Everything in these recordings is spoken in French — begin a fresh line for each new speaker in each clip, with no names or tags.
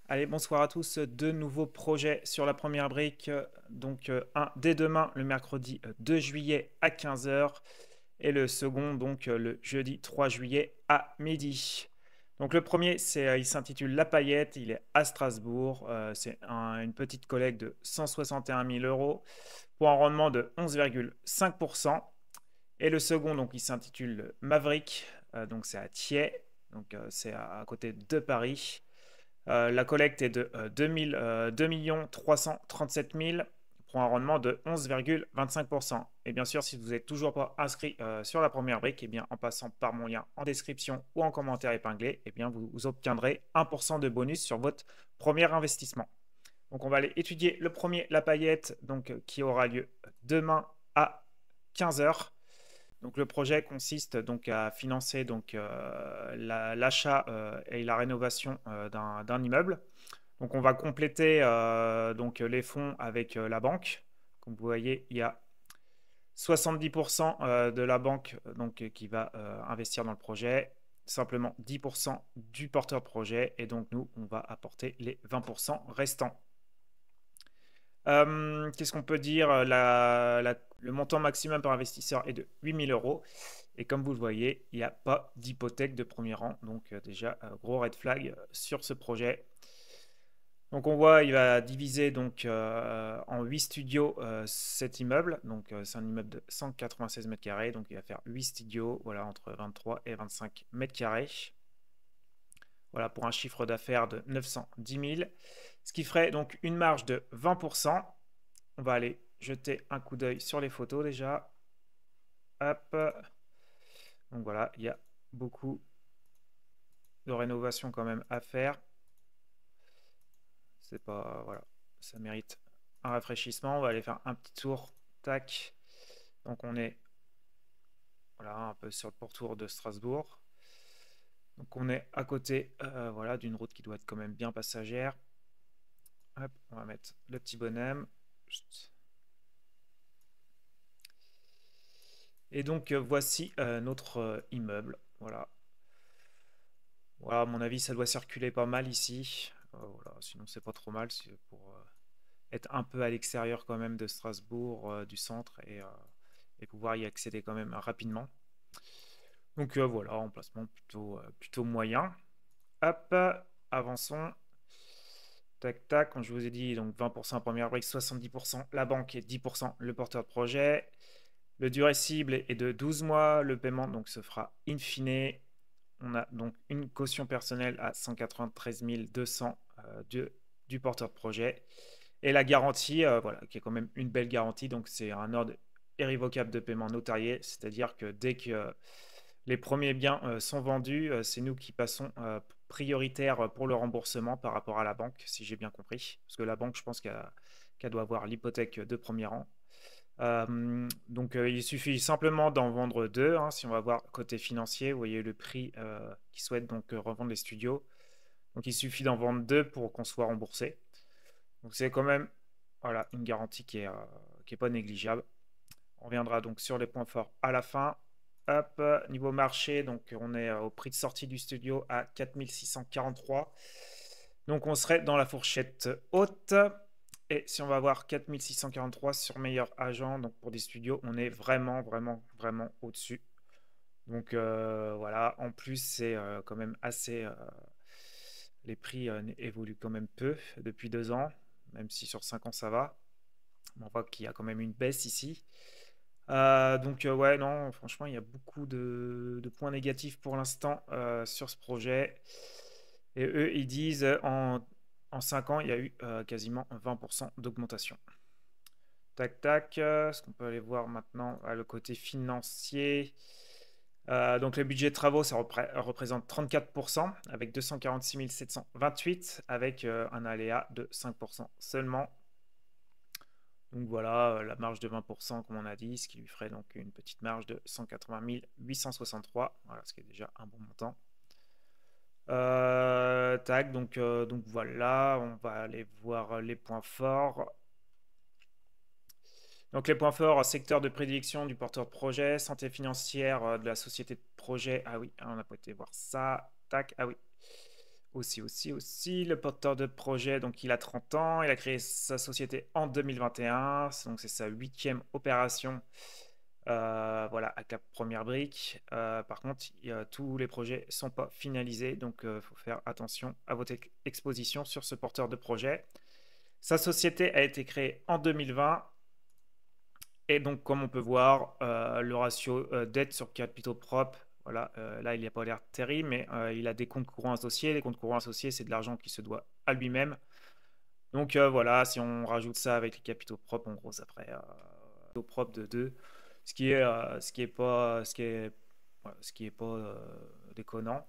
Allez, bonsoir à tous. Deux nouveaux projets sur la première brique. Un dès demain, le mercredi 2 juillet à 15 heures. Et le second, le jeudi 3 juillet à midi. Donc le premier, il s'intitule La Paillette. Il est à Strasbourg. Une petite collecte de 161 000 euros pour un rendement de 11,5%. Et le second, il s'intitule Maverick. C'est à Thiers. C'est à côté de Paris. La collecte est de 2 337 000 pour un rendement de 11,25%. Et bien sûr, si vous n'êtes toujours pas inscrit sur la première brique, eh bien, en passant par mon lien en description ou en commentaire épinglé, eh bien, vous obtiendrez 1% de bonus sur votre premier investissement. Donc on va aller étudier le premier, la paillette, qui aura lieu demain à 15 heures. Donc le projet consiste à financer l'achat et la rénovation d'un immeuble. Donc on va compléter les fonds avec la banque. Comme vous voyez, il y a 70% de la banque qui va investir dans le projet, simplement 10% du porteur de projet, et donc nous, on va apporter les 20% restants. Qu'est-ce qu'on peut dire? Le montant maximum par investisseur est de 8 000 euros. Et comme vous le voyez, il n'y a pas d'hypothèque de premier rang. Donc déjà, gros red flag sur ce projet. Donc on voit, il va diviser en 8 studios cet immeuble. C'est un immeuble de 196 mètres carrés. Donc il va faire 8 studios, voilà, entre 23 et 25 mètres carrés. Voilà, pour un chiffre d'affaires de 910 000. Ce qui ferait donc une marge de 20%. On va aller jeter un coup d'œil sur les photos déjà. Hop. Donc voilà, il y a beaucoup de rénovation quand même à faire. C'est pas, voilà, ça mérite un rafraîchissement. On va aller faire un petit tour. Tac. Donc on est voilà, un peu sur le pourtour de Strasbourg. Donc on est à côté voilà, d'une route qui doit être quand même bien passagère. Hop, on va mettre le petit bonhomme. Et donc voici notre immeuble. Voilà. Voilà, à mon avis, ça doit circuler pas mal ici. Voilà, sinon, c'est pas trop mal pour être un peu à l'extérieur quand même de Strasbourg, du centre, et pouvoir y accéder quand même rapidement. Donc voilà, emplacement plutôt moyen. Hop, avançons. Tac, tac, comme je vous ai dit, donc 20% première brique, 70% la banque et 10% le porteur de projet. Le durée cible est de 12 mois. Le paiement donc se fera in fine. On a donc une caution personnelle à 193 200 du porteur de projet. Et la garantie, voilà, qui est quand même une belle garantie. Donc c'est un ordre irrévocable de paiement notarié. C'est-à-dire que dès que les premiers biens sont vendus, c'est nous qui passons prioritaire pour le remboursement par rapport à la banque, si j'ai bien compris. Parce que la banque, je pense qu'elle doit avoir l'hypothèque de premier rang. Il suffit simplement d'en vendre deux, hein. Si on va voir côté financier, vous voyez le prix qui souhaite revendre les studios. Donc il suffit d'en vendre deux pour qu'on soit remboursé. Donc c'est quand même voilà, une garantie qui est pas négligeable. On reviendra donc sur les points forts à la fin. Hop, niveau marché, donc on est au prix de sortie du studio à 4 643. Donc on serait dans la fourchette haute. Et si on va voir 4643 sur meilleur agent, donc pour des studios, on est vraiment, vraiment, vraiment au-dessus. Donc voilà, en plus c'est quand même assez... les prix évoluent quand même peu depuis 2 ans, même si sur 5 ans ça va. On voit qu'il y a quand même une baisse ici. Ouais, non, franchement, il y a beaucoup de points négatifs pour l'instant sur ce projet. Et eux, ils disent en 5 ans, il y a eu quasiment 20% d'augmentation. Tac, tac. Ce qu'on peut aller voir maintenant, le côté financier. Donc le budget de travaux, ça représente 34% avec 246 728 avec un aléa de 5% seulement. Donc voilà, la marge de 20%, comme on a dit, ce qui lui ferait donc une petite marge de 180 863, voilà, ce qui est déjà un bon montant. Tac, donc voilà, on va aller voir les points forts. Donc les points forts, secteur de prédilection du porteur de projet, santé financière de la société de projet. Ah oui, on n'a pas été voir ça. Tac, ah oui. aussi, le porteur de projet, donc il a 30 ans, il a créé sa société en 2021, donc c'est sa 8e opération, voilà, avec la première brique. Par contre, tous les projets ne sont pas finalisés, donc il faut faire attention à votre exposition sur ce porteur de projet. Sa société a été créée en 2020, et donc comme on peut voir, le ratio dette sur capitaux propres, voilà, là il n'y a pas l'air terrible, mais il a des comptes courants associés. Les comptes courants associés, c'est de l'argent qui se doit à lui-même. Donc voilà, si on rajoute ça avec les capitaux propres, en gros, ça ferait capitaux propres de 2, ce qui est pas déconnant.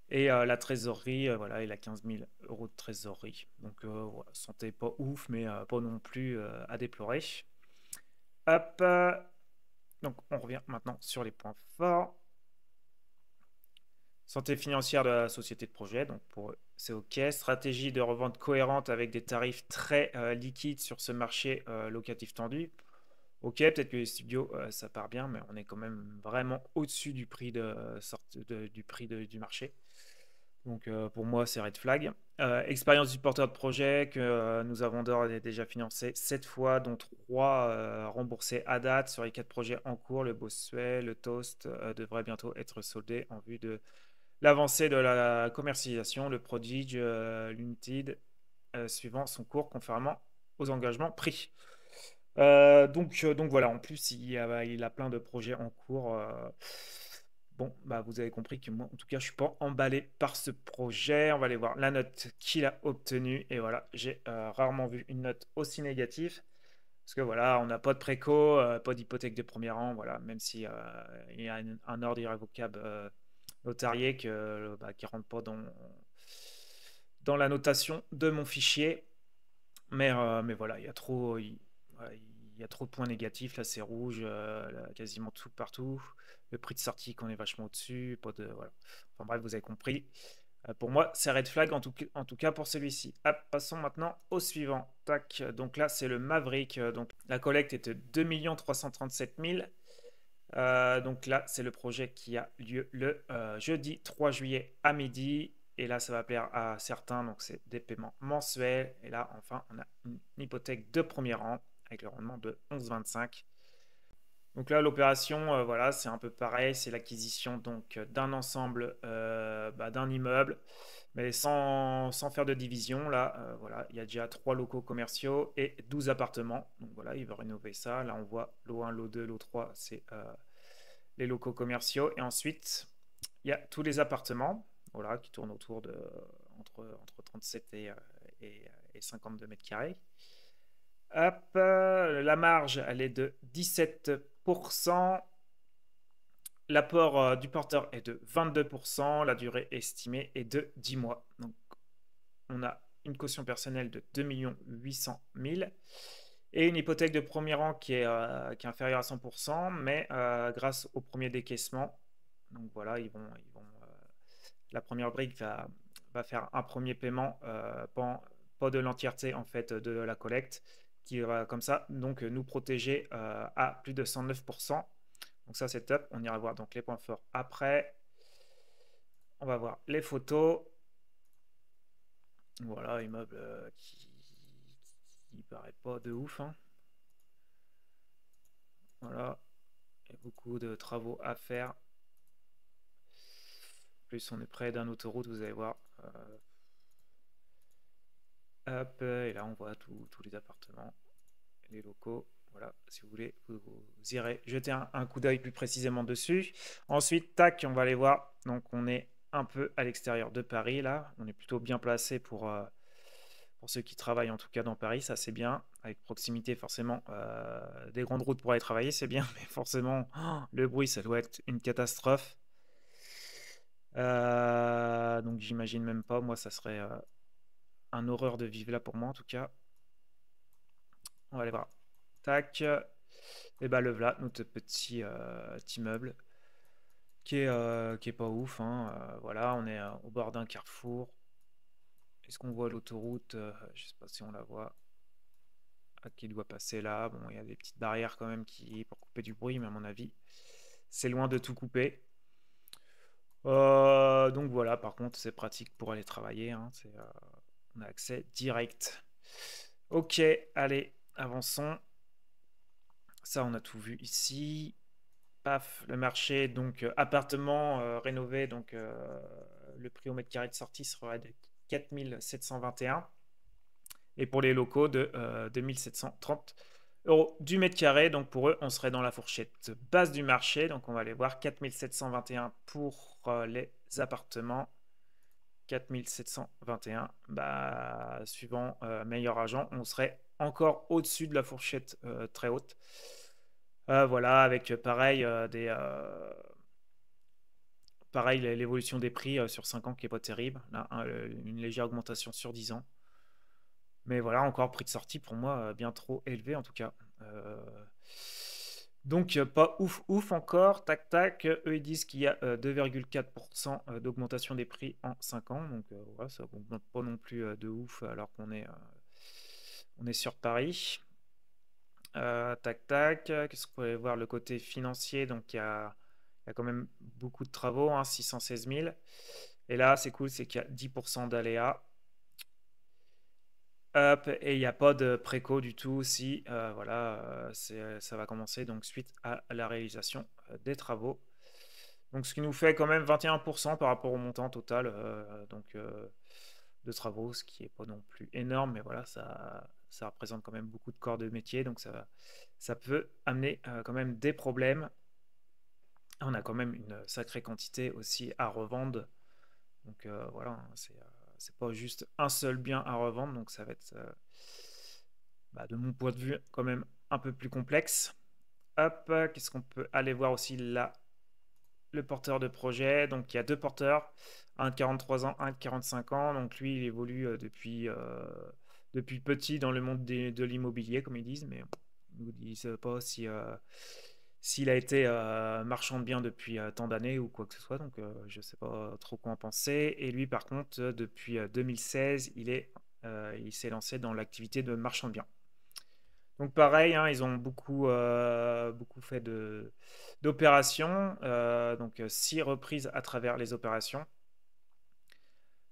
Et la trésorerie, voilà, il a 15 000 euros de trésorerie. Donc voilà, santé pas ouf, mais pas non plus à déplorer. Hop, donc on revient maintenant sur les points forts. Santé financière de la société de projet, donc pour eux, c'est OK. Stratégie de revente cohérente avec des tarifs très liquides sur ce marché locatif tendu. OK, peut-être que les studios, ça part bien, mais on est quand même vraiment au-dessus du prix, du marché. Donc pour moi, c'est red flag. Expérience du porteur de projet que nous avons d'ores et déjà financé 7 fois, dont 3 remboursés à date sur les 4 projets en cours. Le Bossuet, le Toast devrait bientôt être soldé en vue de l'avancée de la commercialisation. Le Prodige, Limited, suivant son cours conformément aux engagements pris. Donc voilà, en plus, il a plein de projets en cours. Bon, bah vous avez compris que moi, en tout cas, je suis pas emballé par ce projet. On va aller voir la note qu'il a obtenue. Et voilà, j'ai rarement vu une note aussi négative. Parce que voilà, on n'a pas de préco, pas d'hypothèque de premier rang. Voilà, même si il y a un ordre irrévocable notarié qui rentre pas dans la notation de mon fichier. Mais voilà, voilà, il y a trop de points négatifs. Là, c'est rouge, là, quasiment tout partout. Le prix de sortie qu'on est vachement au-dessus. Pas de, voilà. Enfin bref, vous avez compris. Pour moi, c'est red flag en tout cas pour celui-ci. Hop, passons maintenant au suivant. Tac. Donc là, c'est le Maverick. Donc la collecte est de 2 337 000. Donc là, c'est le projet qui a lieu le jeudi 3 juillet à midi. Et là, ça va plaire à certains. Donc, c'est des paiements mensuels. Et là, enfin, on a une hypothèque de premier rang avec le rendement de 11,25. Donc là, l'opération, voilà, c'est un peu pareil. C'est l'acquisition donc d'un ensemble, d'un immeuble, mais sans faire de division. Là, voilà, il y a déjà 3 locaux commerciaux et 12 appartements. Donc voilà, il va rénover ça. Là, on voit l'O1, l'O2, l'O3, c'est les locaux commerciaux. Et ensuite, il y a tous les appartements, voilà, qui tournent autour de entre 37 et 52 mètres carrés. Hop, la marge, elle est de 17%. L'apport du porteur est de 22%. La durée estimée est de 10 mois. Donc, on a une caution personnelle de 2 800 000 et une hypothèque de premier rang qui est inférieure à 100%, mais grâce au premier décaissement. Donc voilà, la première brique va faire un premier paiement, pas de l'entièreté en fait de la collecte, qui va comme ça donc nous protéger à plus de 109%. Donc ça c'est top. On ira voir donc les points forts après. On va voir les photos. Voilà, immeuble qui paraît pas de ouf, hein. Voilà, il y a beaucoup de travaux à faire. Plus on est près d'un autoroute, vous allez voir. Hop, et là on voit tous les appartements, les locaux. Voilà, si vous voulez, vous irez jeter un coup d'œil plus précisément dessus. Ensuite, tac, on va aller voir. Donc on est un peu à l'extérieur de Paris là. On est plutôt bien placé pour ceux qui travaillent en tout cas dans Paris, ça c'est bien. Avec proximité forcément des grandes routes pour aller travailler, c'est bien. Mais forcément, le bruit, ça doit être une catastrophe. Donc j'imagine même pas. Moi, ça serait un horreur de vivre là pour moi en tout cas. On va aller voir. Tac. Et bah le voilà, notre petit immeuble qui est pas ouf, hein. Voilà, on est au bord d'un carrefour. Est-ce qu'on voit l'autoroute? Je sais pas si on la voit. Qui doit passer là. Bon, il y a des petites barrières quand même pour couper du bruit, mais à mon avis, c'est loin de tout couper. Donc voilà, par contre, c'est pratique pour aller travailler, hein, on a accès direct. Ok, allez, avançons. Ça, on a tout vu ici. Paf, le marché, donc appartement rénové, donc le prix au mètre carré de sortie sera de 4721. Et pour les locaux de 2730 euros du mètre carré. Donc pour eux, on serait dans la fourchette basse du marché. Donc on va aller voir 4721 pour les appartements. 4721, bah, suivant meilleur agent, on serait encore au-dessus de la fourchette très haute. Voilà, avec pareil, pareil l'évolution des prix sur 5 ans qui n'est pas terrible. Là, une légère augmentation sur 10 ans. Mais voilà, encore prix de sortie pour moi bien trop élevé en tout cas. Donc pas ouf ouf encore, tac tac. Eux ils disent qu'il y a 2,4% d'augmentation des prix en 5 ans. Donc ouais, ça augmente pas non plus de ouf alors on est sur Paris. Tac tac. Qu'est-ce qu'on peut voir le côté financier? Donc il y a quand même beaucoup de travaux, hein, 616 000. Et là c'est cool, c'est qu'il y a 10% d'aléas. Hop, et il n'y a pas de préco du tout aussi. Voilà, ça va commencer donc suite à la réalisation des travaux. Donc ce qui nous fait quand même 21% par rapport au montant total de travaux, ce qui n'est pas non plus énorme, mais voilà, ça représente quand même beaucoup de corps de métier, donc ça peut amener quand même des problèmes. On a quand même une sacrée quantité aussi à revendre. Donc voilà, hein, c'est pas juste un seul bien à revendre, donc ça va être, bah, de mon point de vue, quand même un peu plus complexe. Hop, qu'est-ce qu'on peut aller voir aussi là? Le porteur de projet, donc il y a deux porteurs, un de 43 ans, un de 45 ans, donc lui il évolue depuis petit dans le monde de l'immobilier, comme ils disent, mais ils ne disent pas s'il a été marchand de biens depuis tant d'années ou quoi que ce soit, donc je ne sais pas trop quoi en penser. Et lui, par contre, depuis 2016, il s'est lancé dans l'activité de marchand de biens. Donc pareil, hein, ils ont beaucoup fait d'opérations, donc 6 reprises à travers les opérations.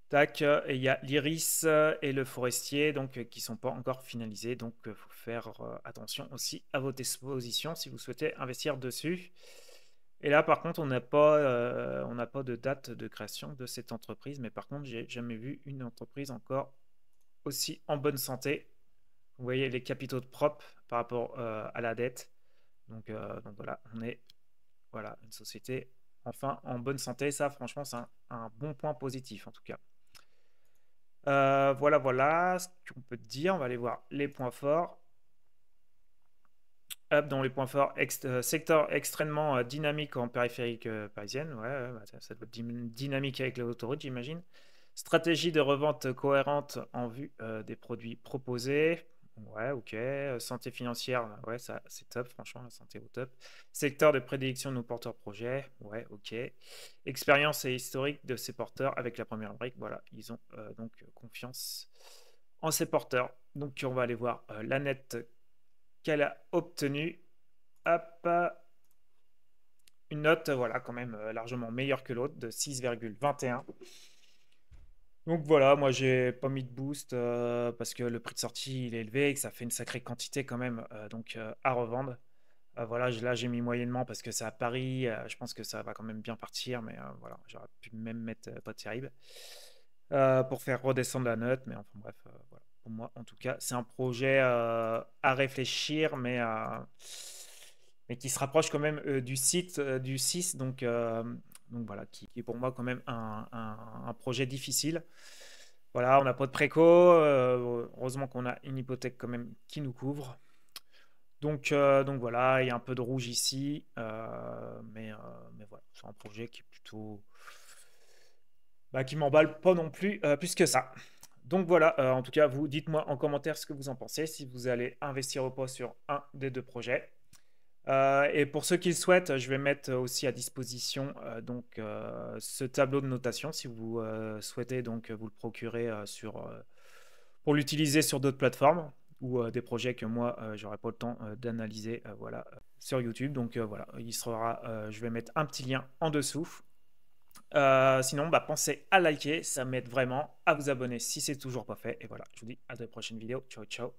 Tac, et il y a l'iris et le forestier donc qui sont pas encore finalisés, donc il faut faire attention aussi à votre exposition si vous souhaitez investir dessus. Et là par contre on n'a pas de date de création de cette entreprise, mais par contre j'ai jamais vu une entreprise encore aussi en bonne santé. Vous voyez les capitaux de propre par rapport à la dette. Donc voilà, on est voilà, une société enfin en bonne santé. Ça franchement c'est un bon point positif en tout cas. Voilà ce qu'on peut dire. On va aller voir les points forts. Hop, dans les points forts, secteur extrêmement dynamique en périphérique parisienne. Ouais, bah, ça doit être dynamique avec les autoroutes, j'imagine. Stratégie de revente cohérente en vue des produits proposés. Ouais, ok. Santé financière, ouais, ça c'est top, franchement, la santé au top. Secteur de prédilection de nos porteurs projets. Ouais, ok. Expérience et historique de ces porteurs avec la première brique. Voilà, ils ont donc confiance en ces porteurs. Donc on va aller voir la nette qu'elle a obtenue. Hop, une note, voilà, quand même largement meilleure que l'autre, de 6,21. Donc voilà, moi j'ai pas mis de boost parce que le prix de sortie il est élevé et que ça fait une sacrée quantité quand même à revendre. Voilà, là j'ai mis moyennement parce que c'est à Paris, je pense que ça va quand même bien partir, mais voilà, j'aurais pu même mettre pas terrible pour faire redescendre la note, mais enfin bref, voilà. Pour moi en tout cas, c'est un projet à réfléchir, mais qui se rapproche quand même du site du 6, donc voilà, qui est pour moi quand même un projet difficile. Voilà, on n'a pas de préco, heureusement qu'on a une hypothèque quand même qui nous couvre. Donc voilà, il y a un peu de rouge ici, mais voilà, c'est un projet qui est plutôt, bah, qui m'emballe pas non plus plus que ça. Donc voilà, en tout cas, vous dites-moi en commentaire ce que vous en pensez, si vous allez investir ou pas sur un des deux projets. Et pour ceux qui le souhaitent, je vais mettre aussi à disposition ce tableau de notation si vous souhaitez donc vous le procurer pour l'utiliser sur d'autres plateformes ou des projets que moi j'aurais pas le temps d'analyser voilà sur YouTube. Donc voilà, je vais mettre un petit lien en dessous. Sinon, bah, pensez à liker, ça m'aide vraiment, à vous abonner si c'est toujours pas fait. Et voilà, je vous dis à de prochaines vidéos. Ciao, ciao.